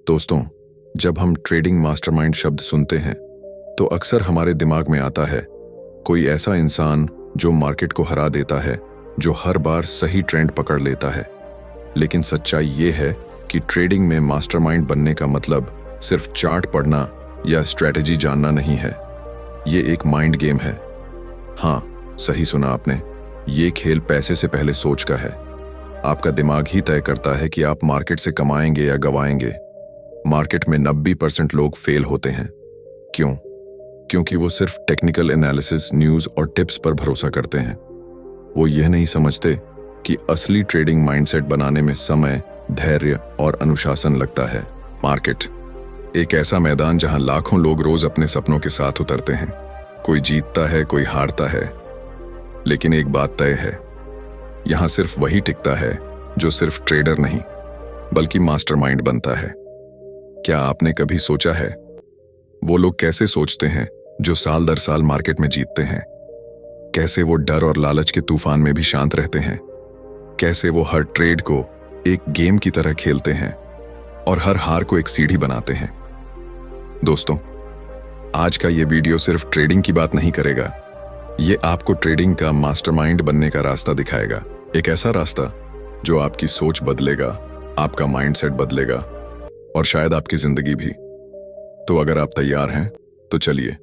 दोस्तों, जब हम ट्रेडिंग मास्टरमाइंड शब्द सुनते हैं तो अक्सर हमारे दिमाग में आता है कोई ऐसा इंसान जो मार्केट को हरा देता है, जो हर बार सही ट्रेंड पकड़ लेता है। लेकिन सच्चाई ये है कि ट्रेडिंग में मास्टरमाइंड बनने का मतलब सिर्फ चार्ट पढ़ना या स्ट्रेटजी जानना नहीं है। ये एक माइंड गेम है। हाँ, सही सुना आपने। ये खेल पैसे से पहले सोच का है। आपका दिमाग ही तय करता है कि आप मार्केट से कमाएंगे या गवाएंगे। मार्केट में 90% लोग फेल होते हैं। क्यों? क्योंकि वो सिर्फ टेक्निकल एनालिसिस, न्यूज़ और टिप्स पर भरोसा करते हैं। वो यह नहीं समझते कि असली ट्रेडिंग माइंडसेट बनाने में समय, धैर्य और अनुशासन लगता है। मार्केट एक ऐसा मैदान जहां लाखों लोग रोज अपने सपनों के साथ उतरते हैं। कोई जीतता है, कोई हारता है, लेकिन एक बात तय है, यहां सिर्फ वही टिकता है जो सिर्फ ट्रेडर नहीं बल्कि मास्टरमाइंड बनता है। क्या आपने कभी सोचा है वो लोग कैसे सोचते हैं जो साल दर साल मार्केट में जीतते हैं? कैसे वो डर और लालच के तूफान में भी शांत रहते हैं? कैसे वो हर ट्रेड को एक गेम की तरह खेलते हैं और हर हार को एक सीढ़ी बनाते हैं? दोस्तों, आज का ये वीडियो सिर्फ ट्रेडिंग की बात नहीं करेगा। ये आपको ट्रेडिंग का मास्टरमाइंड बनने का रास्ता दिखाएगा। एक ऐसा रास्ता जो आपकी सोच बदलेगा, आपका माइंडसेट बदलेगा और शायद आपकी जिंदगी भी। तो अगर आप तैयार हैं तो चलिए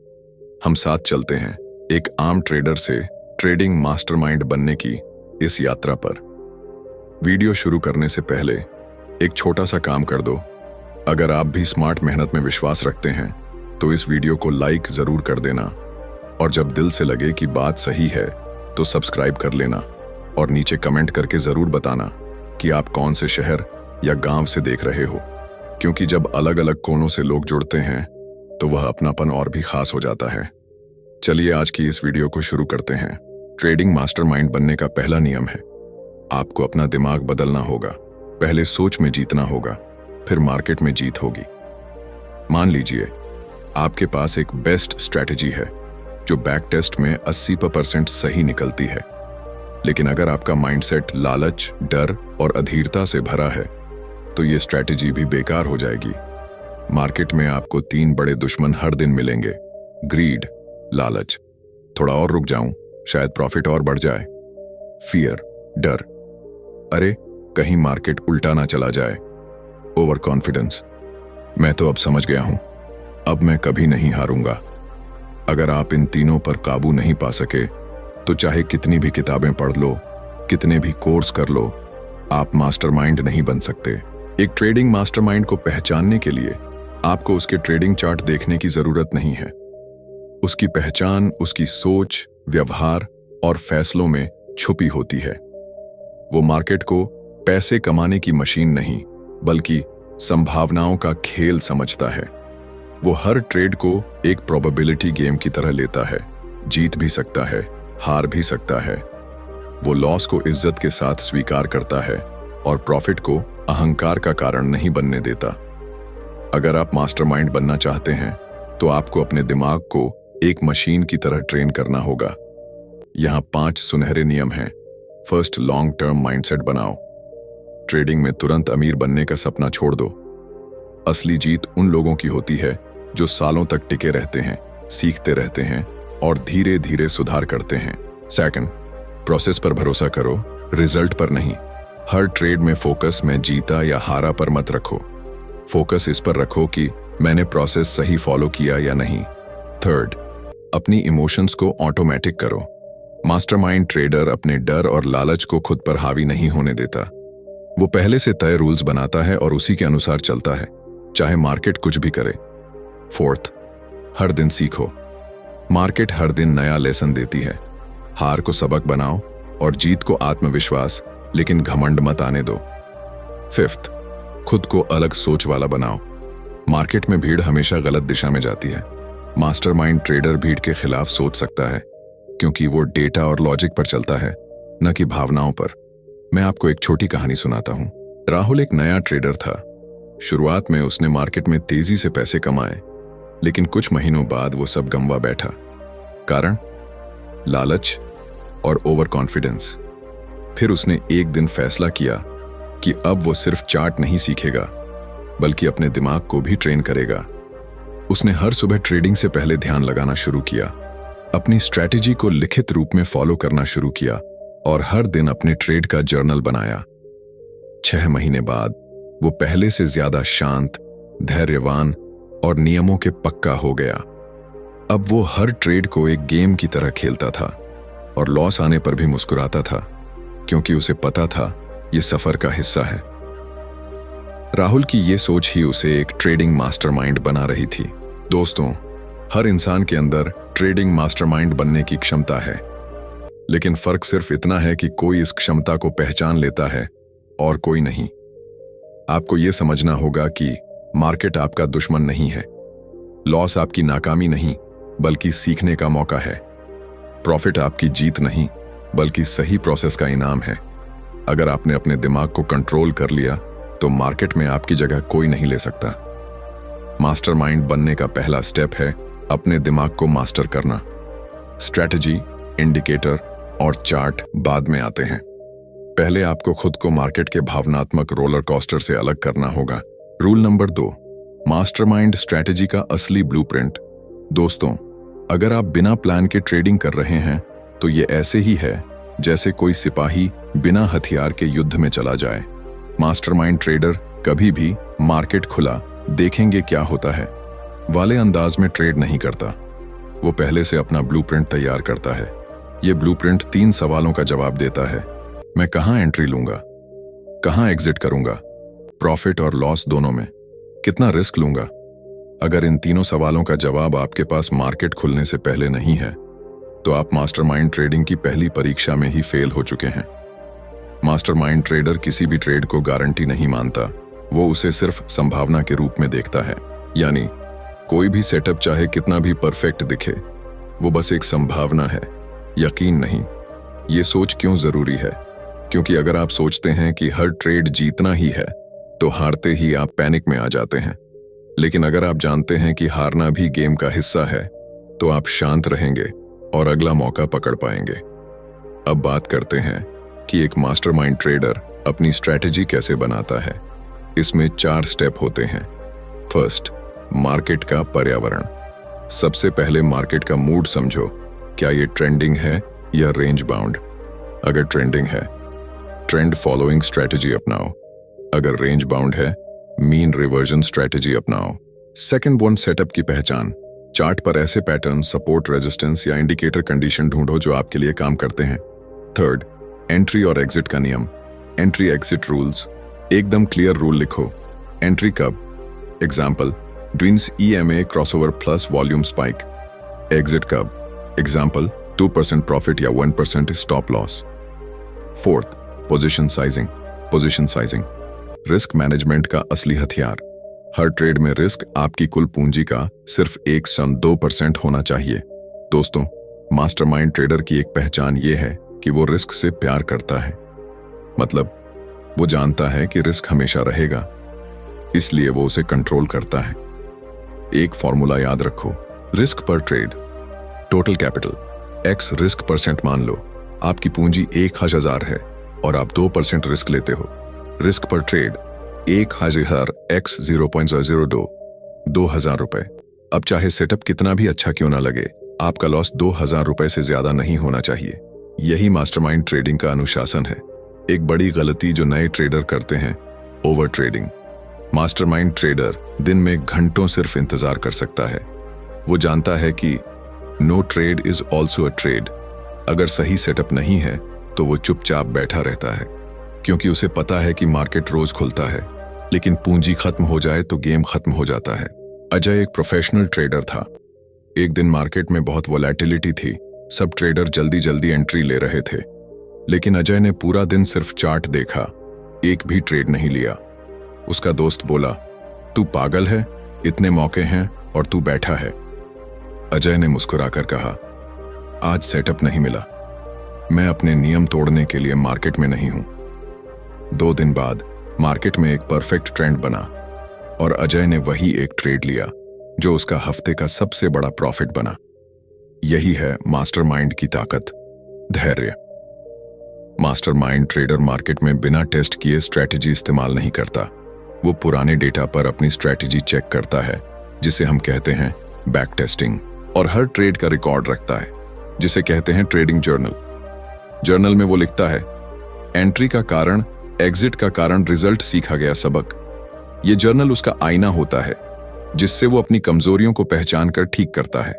हम साथ चलते हैं एक आम ट्रेडर से ट्रेडिंग मास्टरमाइंड बनने की इस यात्रा पर। वीडियो शुरू करने से पहले एक छोटा सा काम कर दो। अगर आप भी स्मार्ट मेहनत में विश्वास रखते हैं तो इस वीडियो को लाइक जरूर कर देना, और जब दिल से लगे कि बात सही है तो सब्सक्राइब कर लेना और नीचे कमेंट करके जरूर बताना कि आप कौन से शहर या गांव से देख रहे हो, क्योंकि जब अलग अलग कोनों से लोग जुड़ते हैं तो वह अपनापन और भी खास हो जाता है। चलिए आज की इस वीडियो को शुरू करते हैं। ट्रेडिंग मास्टरमाइंड बनने का पहला नियम है, आपको अपना दिमाग बदलना होगा। पहले सोच में जीतना होगा, फिर मार्केट में जीत होगी। मान लीजिए आपके पास एक बेस्ट स्ट्रैटेजी है जो बैक टेस्ट में 80% सही निकलती है, लेकिन अगर आपका माइंडसेट लालच, डर और अधीरता से भरा है तो ये स्ट्रैटेजी भी बेकार हो जाएगी। मार्केट में आपको 3 बड़े दुश्मन हर दिन मिलेंगे: ग्रीड, लालच, थोड़ा और रुक जाऊं शायद प्रॉफिट और बढ़ जाए; फियर, डर, अरे कहीं मार्केट उल्टा ना चला जाए; ओवर कॉन्फिडेंस, मैं तो अब समझ गया हूं, अब मैं कभी नहीं हारूंगा। अगर आप इन तीनों पर काबू नहीं पा सके तो चाहे कितनी भी किताबें पढ़ लो, कितने भी कोर्स कर लो, आप मास्टरमाइंड नहीं बन सकते। एक ट्रेडिंग मास्टरमाइंड को पहचानने के लिए आपको उसके ट्रेडिंग चार्ट देखने की जरूरत नहीं है। उसकी पहचान उसकी सोच, व्यवहार और फैसलों में छुपी होती है। वो मार्केट को पैसे कमाने की मशीन नहीं बल्कि संभावनाओं का खेल समझता है। वो हर ट्रेड को एक प्रोबेबिलिटी गेम की तरह लेता है। जीत भी सकता है, हार भी सकता है। वो लॉस को इज्जत के साथ स्वीकार करता है और प्रॉफिट को अहंकार का कारण नहीं बनने देता। अगर आप मास्टरमाइंड बनना चाहते हैं तो आपको अपने दिमाग को एक मशीन की तरह ट्रेन करना होगा। यहां 5 सुनहरे नियम हैं। फर्स्ट, लॉन्ग टर्म माइंडसेट बनाओ। ट्रेडिंग में तुरंत अमीर बनने का सपना छोड़ दो। असली जीत उन लोगों की होती है जो सालों तक टिके रहते हैं, सीखते रहते हैं और धीरे धीरे सुधार करते हैं। सेकंड, प्रोसेस पर भरोसा करो, रिजल्ट पर नहीं। हर ट्रेड में फोकस मैं जीता या हारा पर मत रखो। फोकस इस पर रखो कि मैंने प्रोसेस सही फॉलो किया या नहीं। थर्ड, अपनी इमोशंस को ऑटोमेटिक करो। मास्टरमाइंड ट्रेडर अपने डर और लालच को खुद पर हावी नहीं होने देता। वो पहले से तय रूल्स बनाता है और उसी के अनुसार चलता है, चाहे मार्केट कुछ भी करे। फोर्थ, हर दिन सीखो। मार्केट हर दिन नया लेसन देती है। हार को सबक बनाओ और जीत को आत्मविश्वास, लेकिन घमंड मत आने दो। फिफ्थ, खुद को अलग सोच वाला बनाओ। मार्केट में भीड़ हमेशा गलत दिशा में जाती है। मास्टरमाइंड ट्रेडर भीड़ के खिलाफ सोच सकता है क्योंकि वो डेटा और लॉजिक पर चलता है, न कि भावनाओं पर। मैं आपको एक छोटी कहानी सुनाता हूं। राहुल एक नया ट्रेडर था। शुरुआत में उसने मार्केट में तेजी से पैसे कमाए, लेकिन कुछ महीनों बाद वो सब गंवा बैठा। कारण? लालच और ओवर कॉन्फिडेंस। फिर उसने एक दिन फैसला किया कि अब वो सिर्फ चार्ट नहीं सीखेगा, बल्कि अपने दिमाग को भी ट्रेन करेगा। उसने हर सुबह ट्रेडिंग से पहले ध्यान लगाना शुरू किया, अपनी स्ट्रैटेजी को लिखित रूप में फॉलो करना शुरू किया और हर दिन अपने ट्रेड का जर्नल बनाया। 6 महीने बाद वो पहले से ज्यादा शांत, धैर्यवान और नियमों के पक्का हो गया। अब वो हर ट्रेड को एक गेम की तरह खेलता था और लॉस आने पर भी मुस्कुराता था, क्योंकि उसे पता था ये सफर का हिस्सा है। राहुल की ये सोच ही उसे एक ट्रेडिंग मास्टरमाइंड बना रही थी। दोस्तों, हर इंसान के अंदर ट्रेडिंग मास्टरमाइंड बनने की क्षमता है, लेकिन फर्क सिर्फ इतना है कि कोई इस क्षमता को पहचान लेता है और कोई नहीं। आपको यह समझना होगा कि मार्केट आपका दुश्मन नहीं है, लॉस आपकी नाकामी नहीं बल्कि सीखने का मौका है, प्रॉफिट आपकी जीत नहीं बल्कि सही प्रोसेस का इनाम है। अगर आपने अपने दिमाग को कंट्रोल कर लिया तो मार्केट में आपकी जगह कोई नहीं ले सकता। मास्टरमाइंड बनने का पहला स्टेप है अपने दिमाग को मास्टर करना। स्ट्रैटेजी, इंडिकेटर और चार्ट बाद में आते हैं। पहले आपको खुद को मार्केट के भावनात्मक रोलर कोस्टर से अलग करना होगा। रूल नंबर 2, मास्टरमाइंड स्ट्रैटेजी का असली ब्लूप्रिंट। दोस्तों, अगर आप बिना प्लान के ट्रेडिंग कर रहे हैं तो ये ऐसे ही है जैसे कोई सिपाही बिना हथियार के युद्ध में चला जाए। मास्टरमाइंड ट्रेडर कभी भी मार्केट खुला, देखेंगे क्या होता है वाले अंदाज में ट्रेड नहीं करता। वो पहले से अपना ब्लूप्रिंट तैयार करता है। ये ब्लूप्रिंट 3 सवालों का जवाब देता है। मैं कहां एंट्री लूंगा, कहां एग्जिट करूंगा, प्रॉफिट और लॉस दोनों में, कितना रिस्क लूंगा। अगर इन तीनों सवालों का जवाब आपके पास मार्केट खुलने से पहले नहीं है तो आप मास्टरमाइंड ट्रेडिंग की पहली परीक्षा में ही फेल हो चुके हैं। मास्टरमाइंड ट्रेडर किसी भी ट्रेड को गारंटी नहीं मानता, वो उसे सिर्फ संभावना के रूप में देखता है। यानी कोई भी सेटअप चाहे कितना भी परफेक्ट दिखे, वो बस एक संभावना है, यकीन नहीं। ये सोच क्यों जरूरी है? क्योंकि अगर आप सोचते हैं कि हर ट्रेड जीतना ही है तो हारते ही आप पैनिक में आ जाते हैं। लेकिन अगर आप जानते हैं कि हारना भी गेम का हिस्सा है तो आप शांत रहेंगे और अगला मौका पकड़ पाएंगे। अब बात करते हैं कि एक मास्टरमाइंड ट्रेडर अपनी स्ट्रैटेजी कैसे बनाता है। इसमें 4 स्टेप होते हैं। फर्स्ट, मार्केट का पर्यावरण। सबसे पहले मार्केट का मूड समझो। क्या ये ट्रेंडिंग है या रेंज बाउंड? अगर ट्रेंडिंग है, ट्रेंड फॉलोइंग स्ट्रैटेजी अपनाओ। अगर रेंज बाउंड है, मीन रिवर्जन स्ट्रैटेजी अपनाओ। सेकंड वन, सेटअप की पहचान। चार्ट पर ऐसे पैटर्न, सपोर्ट, रेजिस्टेंस या इंडिकेटर कंडीशन ढूंढो जो आपके लिए काम करते हैं। थर्ड, एंट्री और एग्जिट का नियम। Entry exit rules. एकदम क्लियर रूल लिखो। एंट्री कब? Example, twins EMA crossover plus volume spike. Exit कब? एग्जाम्पल, 2% प्रॉफिट या 1% stop loss. Fourth, position sizing. Position sizing risk management का असली हथियार। हर ट्रेड में रिस्क आपकी कुल पूंजी का सिर्फ 1.2% होना चाहिए। दोस्तों, मास्टरमाइंड ट्रेडर की एक पहचान ये है कि वो रिस्क से प्यार करता है। मतलब वो जानता है कि रिस्क हमेशा रहेगा, इसलिए वो उसे कंट्रोल करता है। एक फॉर्मूला याद रखो, रिस्क पर trade. Total capital x risk percent मान लो। आपकी पूंजी 1000 है और आप 2% रिस्क लेते हो। रिस्क पर ट्रेड 1000 x 0.002, 2000 रुपए। अब चाहे सेटअप कितना भी अच्छा क्यों ना लगे, आपका लॉस 2000 रुपए से ज्यादा नहीं होना चाहिए। यही मास्टरमाइंड ट्रेडिंग का अनुशासन है। एक बड़ी गलती जो नए ट्रेडर करते हैं, ओवर ट्रेडिंग। मास्टरमाइंड ट्रेडर दिन में घंटों सिर्फ इंतजार कर सकता है। वो जानता है कि no trade is also a trade. अगर सही सेटअप नहीं है तो वो चुपचाप बैठा रहता है, क्योंकि उसे पता है कि मार्केट रोज खुलता है, लेकिन पूंजी खत्म हो जाए तो गेम खत्म हो जाता है। अजय एक प्रोफेशनल ट्रेडर था। एक दिन मार्केट में बहुत वोलेटिलिटी थी, सब ट्रेडर जल्दी जल्दी एंट्री ले रहे थे, लेकिन अजय ने पूरा दिन सिर्फ चार्ट देखा, एक भी ट्रेड नहीं लिया। उसका दोस्त बोला, तू पागल है, इतने मौके हैं और तू बैठा है। अजय ने मुस्कुराकर कहा, आज सेटअप नहीं मिला, मैं अपने नियम तोड़ने के लिए मार्केट में नहीं हूं। 2 दिन बाद मार्केट में एक परफेक्ट ट्रेंड बना और अजय ने वही एक ट्रेड लिया जो उसका हफ्ते का सबसे बड़ा प्रॉफिट बना। यही है मास्टरमाइंड की ताकत, धैर्य। मास्टरमाइंड ट्रेडर मार्केट में बिना टेस्ट किए स्ट्रैटेजी इस्तेमाल नहीं करता। वो पुराने डेटा पर अपनी स्ट्रैटेजी चेक करता है, जिसे हम कहते हैं बैक टेस्टिंग, और हर ट्रेड का रिकॉर्ड रखता है, जिसे कहते हैं ट्रेडिंग जर्नल। जर्नल में वो लिखता है एंट्री का कारण, एग्जिट का कारण, रिजल्ट, सीखा गया सबक। ये जर्नल उसका आईना होता है, जिससे वो अपनी कमजोरियों को पहचान कर ठीक करता है।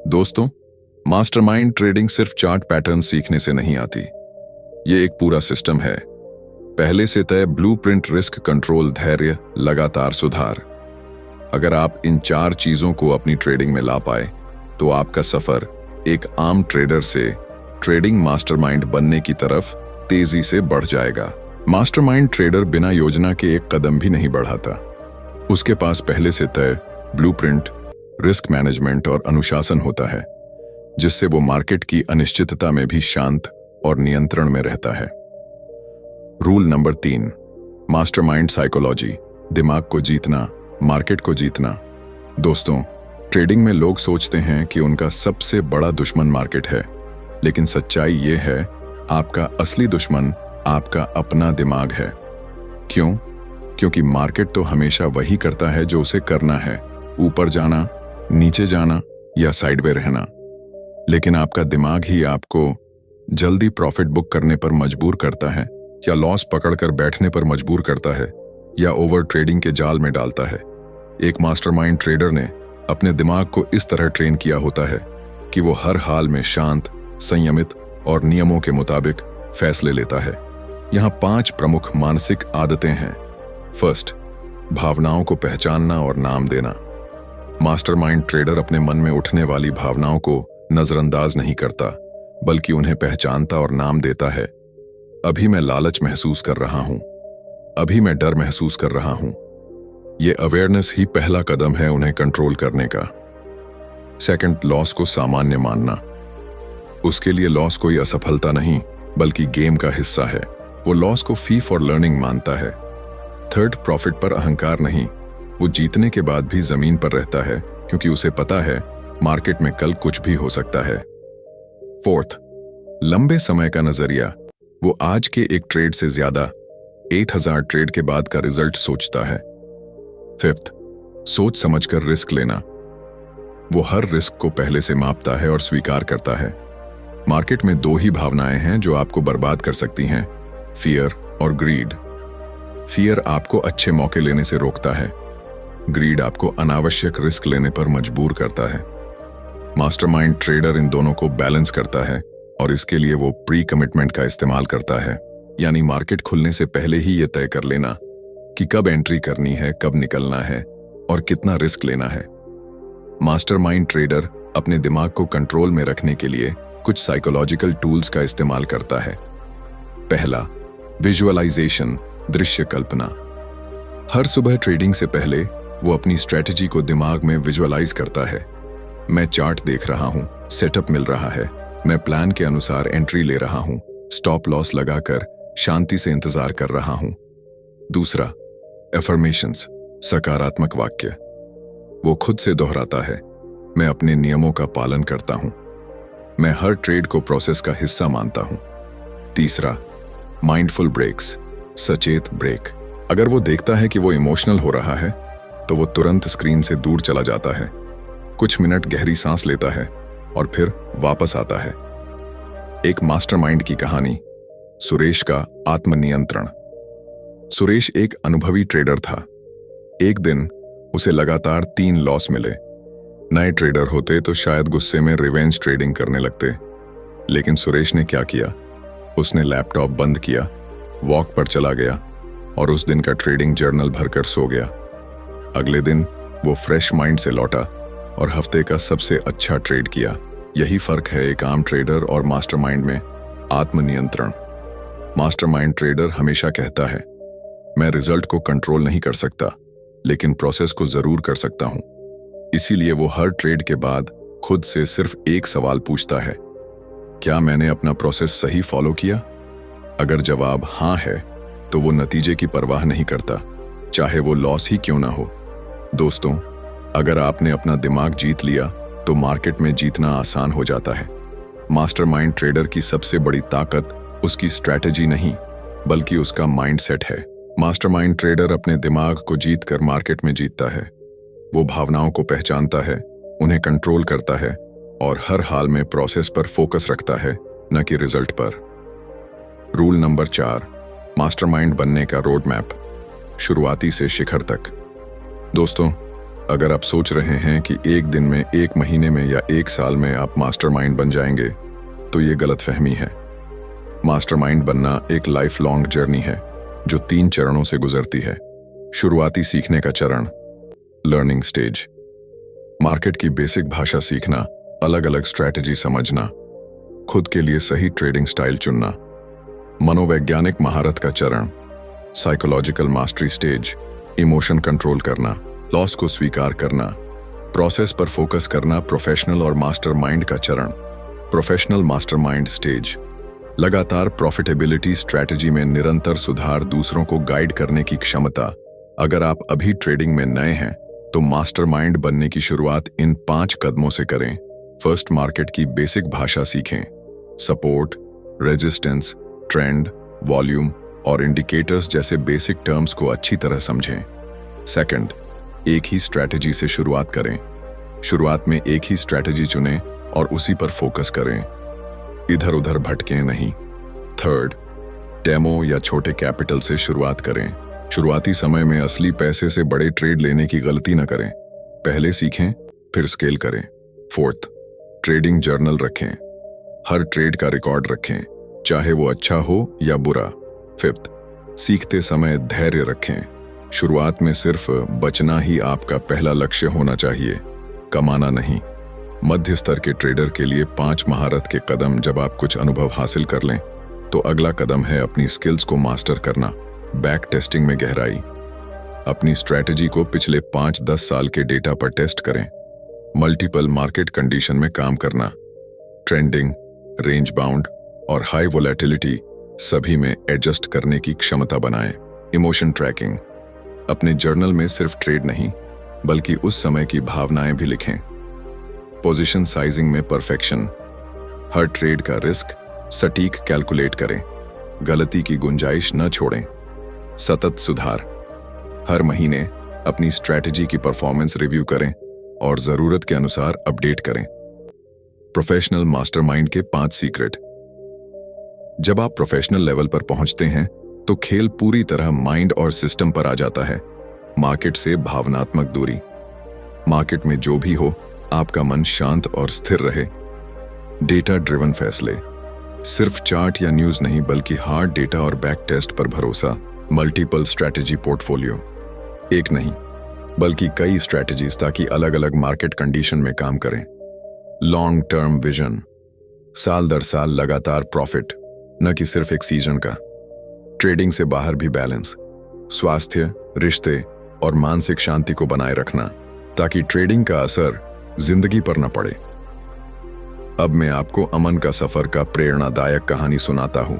दोस्तों, मास्टरमाइंड ट्रेडिंग सिर्फ चार्ट पैटर्न सीखने से नहीं आती। ये एक पूरा सिस्टम है, पहले से तय ब्लूप्रिंट, रिस्क कंट्रोल, धैर्य, लगातार सुधार। अगर आप इन 4 चीजों को अपनी ट्रेडिंग में ला पाए तो आपका सफर एक आम ट्रेडर से ट्रेडिंग मास्टरमाइंड बनने की तरफ तेजी से बढ़ जाएगा। मास्टरमाइंड ट्रेडर बिना योजना के एक कदम भी नहीं बढ़ाता। उसके पास पहले से तय ब्लूप्रिंट, रिस्क मैनेजमेंट और अनुशासन होता है, जिससे वो मार्केट की अनिश्चितता में भी शांत और नियंत्रण में रहता है। रूल नंबर 3, मास्टरमाइंड साइकोलॉजी, दिमाग को जीतना, मार्केट को जीतना। दोस्तों, ट्रेडिंग में लोग सोचते हैं कि उनका सबसे बड़ा दुश्मन मार्केट है, लेकिन सच्चाई ये है आपका असली दुश्मन आपका अपना दिमाग है। क्यों? क्योंकि मार्केट तो हमेशा वही करता है जो उसे करना है, ऊपर जाना, नीचे जाना या साइडवे रहना। लेकिन आपका दिमाग ही आपको जल्दी प्रॉफिट बुक करने पर मजबूर करता है, या लॉस पकड़कर बैठने पर मजबूर करता है, या ओवर ट्रेडिंग के जाल में डालता है। एक मास्टरमाइंड ट्रेडर ने अपने दिमाग को इस तरह ट्रेन किया होता है कि वो हर हाल में शांत, संयमित और नियमों के मुताबिक फैसले लेता है। यहाँ 5 प्रमुख मानसिक आदतें हैं। फर्स्ट, भावनाओं को पहचानना और नाम देना। मास्टरमाइंड ट्रेडर अपने मन में उठने वाली भावनाओं को नजरअंदाज नहीं करता, बल्कि उन्हें पहचानता और नाम देता है। अभी मैं लालच महसूस कर रहा हूं, अभी मैं डर महसूस कर रहा हूं। ये अवेयरनेस ही पहला कदम है उन्हें कंट्रोल करने का। सेकंड, लॉस को सामान्य मानना। उसके लिए लॉस कोई असफलता नहीं, बल्कि गेम का हिस्सा है। वो लॉस को फी फॉर लर्निंग मानता है। थर्ड, प्रॉफिट पर अहंकार नहीं। वो जीतने के बाद भी जमीन पर रहता है, क्योंकि उसे पता है मार्केट में कल कुछ भी हो सकता है। फोर्थ, लंबे समय का नजरिया। वो आज के एक ट्रेड से ज्यादा 8000 ट्रेड के बाद का रिजल्ट सोचता है। फिफ्थ, सोच समझकर रिस्क लेना। वो हर रिस्क को पहले से मापता है और स्वीकार करता है। मार्केट में 2 ही भावनाएं हैं जो आपको बर्बाद कर सकती हैं, फियर और ग्रीड। फियर आपको अच्छे मौके लेने से रोकता है, ग्रीड आपको अनावश्यक रिस्क लेने पर मजबूर करता है। मास्टरमाइंड ट्रेडर इन दोनों को बैलेंस करता है, और इसके लिए वो प्री कमिटमेंट का इस्तेमाल करता है, यानी मार्केट खुलने से पहले ही ये तय कर लेना कि कब एंट्री करनी है, कब निकलना है और कितना रिस्क लेना है। मास्टरमाइंड ट्रेडर अपने दिमाग को कंट्रोल में रखने के लिए कुछ साइकोलॉजिकल टूल्स का इस्तेमाल करता है। पहला, विजुअलाइजेशन, दृश्य कल्पना। हर सुबह ट्रेडिंग से पहले वो अपनी स्ट्रैटेजी को दिमाग में विजुअलाइज करता है। मैं चार्ट देख रहा हूं, सेटअप मिल रहा है, मैं प्लान के अनुसार एंट्री ले रहा हूं, स्टॉप लॉस लगाकर शांति से इंतजार कर रहा हूं। दूसरा, एफर्मेशंस, सकारात्मक वाक्य। वो खुद से दोहराता है, मैं अपने नियमों का पालन करता हूं, मैं हर ट्रेड को प्रोसेस का हिस्सा मानता हूं। तीसरा, माइंडफुल ब्रेक्स, सचेत ब्रेक। अगर वो देखता है कि वो इमोशनल हो रहा है तो वो तुरंत स्क्रीन से दूर चला जाता है, कुछ मिनट गहरी सांस लेता है और फिर वापस आता है। एक मास्टरमाइंड की कहानी, सुरेश का आत्मनियंत्रण। सुरेश एक अनुभवी ट्रेडर था। एक दिन उसे लगातार 3 लॉस मिले। नए ट्रेडर होते तो शायद गुस्से में रिवेंज ट्रेडिंग करने लगते, लेकिन सुरेश ने क्या किया? उसने लैपटॉप बंद किया, वॉक पर चला गया और उस दिन का ट्रेडिंग जर्नल भरकर सो गया। अगले दिन वो फ्रेश माइंड से लौटा और हफ्ते का सबसे अच्छा ट्रेड किया। यही फर्क है एक आम ट्रेडर और मास्टरमाइंड में, आत्मनियंत्रण। मास्टरमाइंड ट्रेडर हमेशा कहता है, मैं रिजल्ट को कंट्रोल नहीं कर सकता, लेकिन प्रोसेस को जरूर कर सकता हूं। इसीलिए वो हर ट्रेड के बाद खुद से सिर्फ एक सवाल पूछता है, क्या मैंने अपना प्रोसेस सही फॉलो किया? अगर जवाब हाँ है तो वो नतीजे की परवाह नहीं करता, चाहे वो लॉस ही क्यों ना हो। दोस्तों, अगर आपने अपना दिमाग जीत लिया तो मार्केट में जीतना आसान हो जाता है। मास्टरमाइंड ट्रेडर की सबसे बड़ी ताकत उसकी स्ट्रैटेजी नहीं, बल्कि उसका माइंडसेट है। मास्टरमाइंड ट्रेडर अपने दिमाग को जीतकर मार्केट में जीतता है। वो भावनाओं को पहचानता है, उन्हें कंट्रोल करता है और हर हाल में प्रोसेस पर फोकस रखता है, न कि रिजल्ट पर। रूल नंबर 4, मास्टरमाइंड बनने का रोड मैप, शुरुआती से शिखर तक। दोस्तों, अगर आप सोच रहे हैं कि एक दिन में, एक महीने में या एक साल में आप मास्टरमाइंड बन जाएंगे, तो ये गलतफहमी है। मास्टरमाइंड बनना एक लाइफ लॉन्ग जर्नी है जो 3 चरणों से गुजरती है। शुरुआती सीखने का चरण, लर्निंग स्टेज, मार्केट की बेसिक भाषा सीखना, अलग अलग स्ट्रैटेजी समझना, खुद के लिए सही ट्रेडिंग स्टाइल चुनना। मनोवैज्ञानिक महारत का चरण, psychological mastery stage, emotion control करना, लॉस को स्वीकार करना, प्रोसेस पर फोकस करना। प्रोफेशनल और मास्टरमाइंड का चरण, प्रोफेशनल मास्टरमाइंड स्टेज, लगातार प्रॉफिटेबिलिटी स्ट्रैटेजी में निरंतर सुधार, दूसरों को गाइड करने की क्षमता। अगर आप अभी ट्रेडिंग में नए हैं तो मास्टरमाइंड बनने की शुरुआत इन 5 कदमों से करें। फर्स्ट, मार्केट की बेसिक भाषा सीखें। सपोर्ट, रेजिस्टेंस, ट्रेंड, वॉल्यूम और इंडिकेटर्स जैसे बेसिक टर्म्स को अच्छी तरह समझें। सेकंड, एक ही स्ट्रैटेजी से शुरुआत करें। शुरुआत में एक ही स्ट्रैटेजी चुनें और उसी पर फोकस करें, इधर उधर भटकें नहीं। थर्ड, डेमो या छोटे कैपिटल से शुरुआत करें। शुरुआती समय में असली पैसे से बड़े ट्रेड लेने की गलती न करें, पहले सीखें फिर स्केल करें। फोर्थ, ट्रेडिंग जर्नल रखें, हर ट्रेड का रिकॉर्ड रखें, चाहे वो अच्छा हो या बुरा। फिफ्थ, सीखते समय धैर्य रखें, शुरुआत में सिर्फ बचना ही आपका पहला लक्ष्य होना चाहिए, कमाना नहीं। मध्य स्तर के ट्रेडर के लिए 5 महारत के कदम। जब आप कुछ अनुभव हासिल कर लें तो अगला कदम है अपनी स्किल्स को मास्टर करना। बैक टेस्टिंग में गहराई, अपनी स्ट्रैटेजी को पिछले 5-10 साल के डेटा पर टेस्ट करें। मल्टीपल मार्केट कंडीशन में काम करना, ट्रेंडिंग, रेंज बाउंड और हाई वोलेटिलिटी सभी में एडजस्ट करने की क्षमता बनाएं। इमोशन ट्रैकिंग, अपने जर्नल में सिर्फ ट्रेड नहीं बल्कि उस समय की भावनाएं भी लिखें। पोजीशन साइजिंग में परफेक्शन, हर ट्रेड का रिस्क सटीक कैलकुलेट करें, गलती की गुंजाइश न छोड़ें। सतत सुधार, हर महीने अपनी स्ट्रैटेजी की परफॉर्मेंस रिव्यू करें और जरूरत के अनुसार अपडेट करें। प्रोफेशनल मास्टरमाइंड के 5 सीक्रेट। जब आप प्रोफेशनल लेवल पर पहुंचते हैं तो खेल पूरी तरह माइंड और सिस्टम पर आ जाता है। मार्केट से भावनात्मक दूरी, मार्केट में जो भी हो आपका मन शांत और स्थिर रहे। डेटा ड्रिवन फैसले, सिर्फ चार्ट या न्यूज नहीं बल्कि हार्ड डेटा और बैक टेस्ट पर भरोसा। मल्टीपल स्ट्रैटेजी पोर्टफोलियो, एक नहीं बल्कि कई स्ट्रैटेजीज ताकि अलग अलग मार्केट कंडीशन में काम करें। लॉन्ग टर्म विजन, साल दर साल लगातार प्रॉफिट, न कि सिर्फ एक सीजन का। ट्रेडिंग से बाहर भी बैलेंस, स्वास्थ्य, रिश्ते और मानसिक शांति को बनाए रखना ताकि ट्रेडिंग का असर जिंदगी पर न पड़े। अब मैं आपको अमन का सफर का प्रेरणादायक कहानी सुनाता हूं।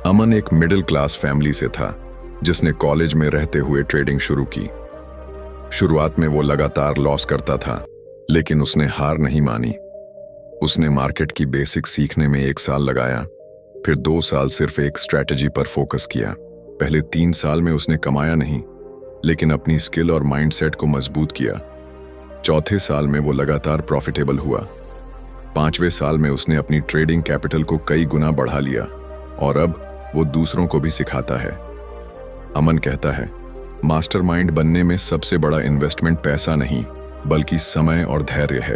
अमन एक मिडिल क्लास फैमिली से था जिसने कॉलेज में रहते हुए ट्रेडिंग शुरू की। शुरुआत में वो लगातार लॉस करता था, लेकिन उसने हार नहीं मानी। उसने मार्केट की बेसिक सीखने में 1 साल लगाया, फिर 2 साल सिर्फ एक स्ट्रैटेजी पर फोकस किया। पहले 3 साल में उसने कमाया नहीं, लेकिन अपनी स्किल और माइंडसेट को मजबूत किया। चौथे साल में वो लगातार प्रॉफिटेबल हुआ। 5वें साल में उसने अपनी ट्रेडिंग कैपिटल को कई गुना बढ़ा लिया और अब वो दूसरों को भी सिखाता है। अमन कहता है, मास्टरमाइंड बनने में सबसे बड़ा इन्वेस्टमेंट पैसा नहीं बल्कि समय और धैर्य है।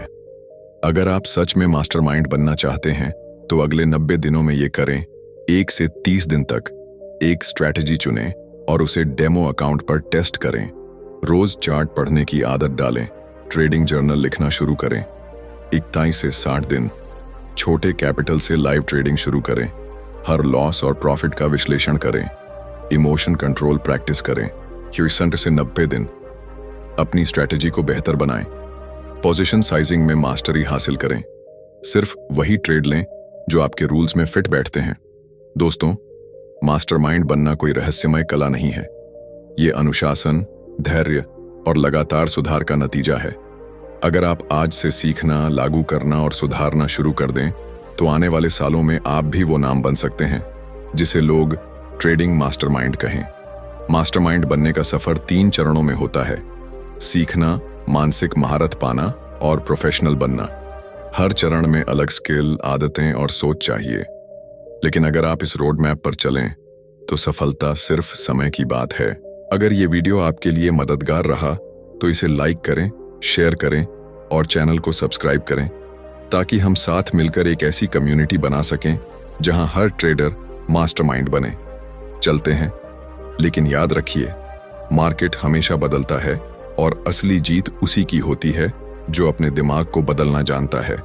अगर आप सच में मास्टरमाइंड बनना चाहते हैं तो अगले 90 दिनों में ये करें। 1 से 30 दिन तक एक स्ट्रैटेजी चुनें और उसे डेमो अकाउंट पर टेस्ट करें। रोज चार्ट पढ़ने की आदत डालें, ट्रेडिंग जर्नल लिखना शुरू करें। 21 से 60 दिन छोटे कैपिटल से लाइव ट्रेडिंग शुरू करें। हर लॉस और प्रॉफिट का विश्लेषण करें। इमोशन कंट्रोल प्रैक्टिस करें। 60 से 90 दिन अपनी स्ट्रैटेजी को बेहतर बनाएं। पोजीशन साइजिंग में मास्टरी हासिल करें। सिर्फ वही ट्रेड लें जो आपके रूल्स में फिट बैठते हैं। दोस्तों, मास्टरमाइंड बनना कोई रहस्यमय कला नहीं है। ये अनुशासन, धैर्य और लगातार सुधार का नतीजा है। अगर आप आज से सीखना, लागू करना और सुधारना शुरू कर दें तो आने वाले सालों में आप भी वो नाम बन सकते हैं जिसे लोग ट्रेडिंग मास्टरमाइंड कहें। मास्टरमाइंड बनने का सफर 3 चरणों में होता है: सीखना, मानसिक महारत पाना और प्रोफेशनल बनना। हर चरण में अलग स्किल, आदतें और सोच चाहिए। लेकिन अगर आप इस रोड मैप पर चलें तो सफलता सिर्फ समय की बात है। अगर ये वीडियो आपके लिए मददगार रहा तो इसे लाइक करें, शेयर करें और चैनल को सब्सक्राइब करें, ताकि हम साथ मिलकर एक ऐसी कम्युनिटी बना सकें जहां हर ट्रेडर मास्टरमाइंड बने। चलते हैं, लेकिन याद रखिए, मार्केट हमेशा बदलता है और असली जीत उसी की होती है जो अपने दिमाग को बदलना जानता है।